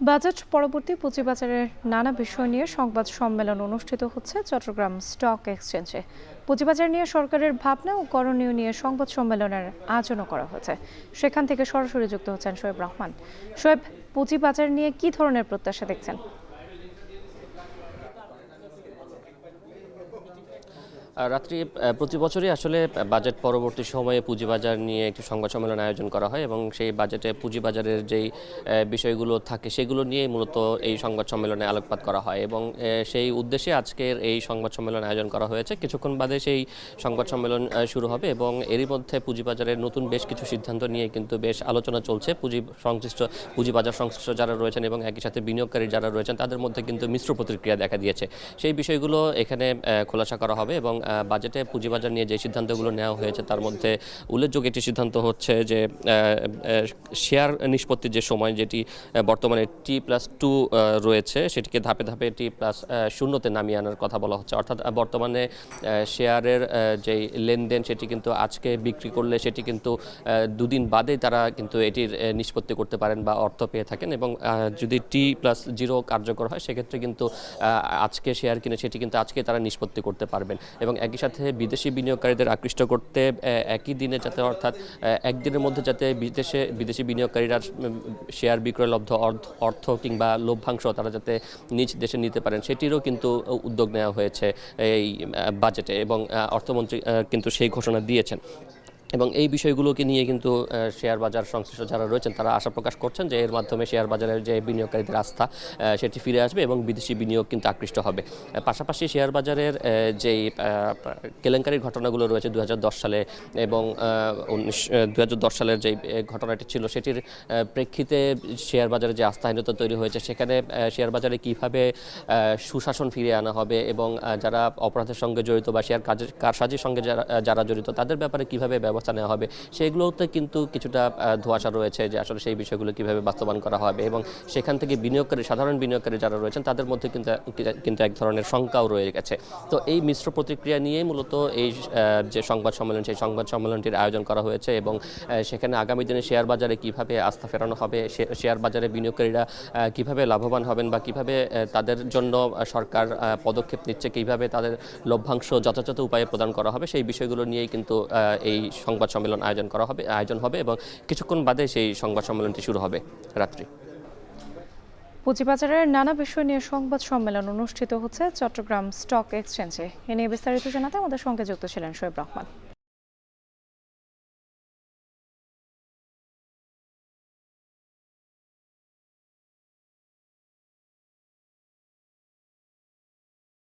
Budget পরবর্তী পুঁজিবাজারের নানা বিষয় নিয়ে সংবাদ সম্মেলন অনুষ্ঠিত হচ্ছে চট্টগ্রাম স্টক এক্সচেঞ্জে। পুঁজিবাজার নিয়ে সরকারের ভাবনা ও করণীয় নিয়ে সংবাদ সম্মেলনের আয়োজনও করা হয়েছে। সেখান থেকে সরাসরি যুক্ত হচ্ছেন শোয়েব রহমান। শোয়েব, পুঁজিবাজার নিয়ে কি ধরনের প্রত্যাশা দেখছেন? রাত্রি প্রতি বছরই আসলে বাজেট পরবর্তী সময়ে পুঁজিবাজার নিয়ে একটি সংবাদ সম্মেলন আয়োজন করা হয় এবং সেই বাজেটে পুঁজিবাজারের যেই বিষয়গুলো থাকে সেগুলো নিয়েই মূলত এই সংবাদ সম্মেলনে আলোকপাত করা হয় এবং সেই উদ্দেশ্যে আজকের এই সংবাদ সম্মেলন আয়োজন করা হয়েছে। কিছুক্ষণ বাদে সেই সংবাদ সম্মেলন শুরু হবে এবং এরই মধ্যে পুঁজিবাজারের নতুন বেশ কিছু সিদ্ধান্ত নিয়ে কিন্তু বেশ আলোচনা চলছে। পুঁজিবাজার সংশ্লিষ্ট যারা রয়েছেন এবং একই সাথে বিনিয়োগকারী যারা রয়েছেন তাদের মধ্যে কিন্তু মিশ্র প্রতিক্রিয়া দেখা দিয়েছে। সেই বিষয়গুলো এখানে খোলাসা করা হবে এবং বাজেটে পুঁজিবাজার নিয়ে যে সিদ্ধান্তগুলো নেওয়া হয়েছে তার মধ্যে উল্লেখযোগ্য একটি সিদ্ধান্ত হচ্ছে যে শেয়ার নিষ্পত্তির যে সময় যেটি বর্তমানে T+2 রয়েছে সেটিকে ধাপে ধাপে T+0-তে নামিয়ে আনার কথা বলা হচ্ছে। অর্থাৎ বর্তমানে শেয়ারের যেই লেনদেন সেটি কিন্তু আজকে বিক্রি করলে সেটি কিন্তু দুদিন বাদে তারা কিন্তু এটির নিষ্পত্তি করতে পারেন বা অর্থ পেয়ে থাকেন এবং যদি T+0 কার্যকর হয় সেক্ষেত্রে কিন্তু আজকে শেয়ার কিনে সেটি কিন্তু আজকে তারা নিষ্পত্তি করতে পারবেন এবং একই সাথে বিদেশি বিনিয়োগকারীদের আকৃষ্ট করতে একই দিনে যাতে অর্থাৎ একদিনের মধ্যে যাতে বিদেশি বিনিয়োগকারীরা শেয়ার বিক্রয়লব্ধ অর্থ কিংবা লভ্যাংশ তারা যাতে নিজ দেশে নিতে পারেন সেটিরও কিন্তু উদ্যোগ নেওয়া হয়েছে এই বাজেটে এবং অর্থমন্ত্রী কিন্তু সেই ঘোষণা দিয়েছেন। এবং এই বিষয়গুলোকে নিয়ে কিন্তু শেয়ার বাজার সংশ্লিষ্ট যারা রয়েছেন তারা আশা প্রকাশ করছেন যে এর মাধ্যমে শেয়ার বাজারের যে বিনিয়োগকারীদের আস্থা সেটি ফিরে আসবে এবং বিদেশি বিনিয়োগ কিন্তু আকৃষ্ট হবে। পাশাপাশি শেয়ার বাজারের যেই কেলেঙ্কারির ঘটনাগুলো রয়েছে 2010 সালে এবং 2010 সালের যে ঘটনাটি ছিল সেটির প্রেক্ষিতে শেয়ার বাজারে যে আস্থাহীনতা তৈরি হয়েছে সেখানে শেয়ার বাজারে কীভাবে সুশাসন ফিরিয়ে আনা হবে এবং যারা অপরাধের সঙ্গে জড়িত বা শেয়ার কারসাজির সঙ্গে যারা জড়িত তাদের ব্যাপারে কীভাবে ব্যবস্থা নেওয়া হবে সেগুলোতে কিন্তু কিছুটা ধোঁয়াশা রয়েছে যে আসলে সেই বিষয়গুলো কিভাবে বাস্তবায়ন করা হবে এবং সেখান থেকে সাধারণ বিনিয়োগকারী যারা রয়েছেন তাদের মধ্যে কিন্তু এক ধরনের শঙ্কাও রয়ে গেছে। তো এই মিশ্র প্রতিক্রিয়া নিয়ে মূলত এই যে সংবাদ সম্মেলন সেই সংবাদ সম্মেলনটির আয়োজন করা হয়েছে এবং সেখানে আগামী দিনে শেয়ার বাজারে কিভাবে আস্থা ফেরানো হবে, শেয়ার বাজারে বিনিয়োগকারীরা কিভাবে লাভবান হবেন বা কিভাবে তাদের জন্য সরকার পদক্ষেপ নিচ্ছে, কিভাবে তাদের লভ্যাংশ যথাযথ উপায়ে প্রদান করা হবে সেই বিষয়গুলো নিয়েই কিন্তু এই সংবাদ সম্মেলন আয়োজন হবে এবং কিছুক্ষণ বাদে সেই সংবাদ সম্মেলনটি শুরু হবে রাত্রি। পুঁজিবাজারের নানা বিষয় নিয়ে সংবাদ সম্মেলন অনুষ্ঠিত হচ্ছে চট্টগ্রাম স্টক এক্সচেঞ্জে। এ নিয়ে বিস্তারিত জানাতে আমাদের সঙ্গে যুক্ত ছিলেন শোয়েব রহমান।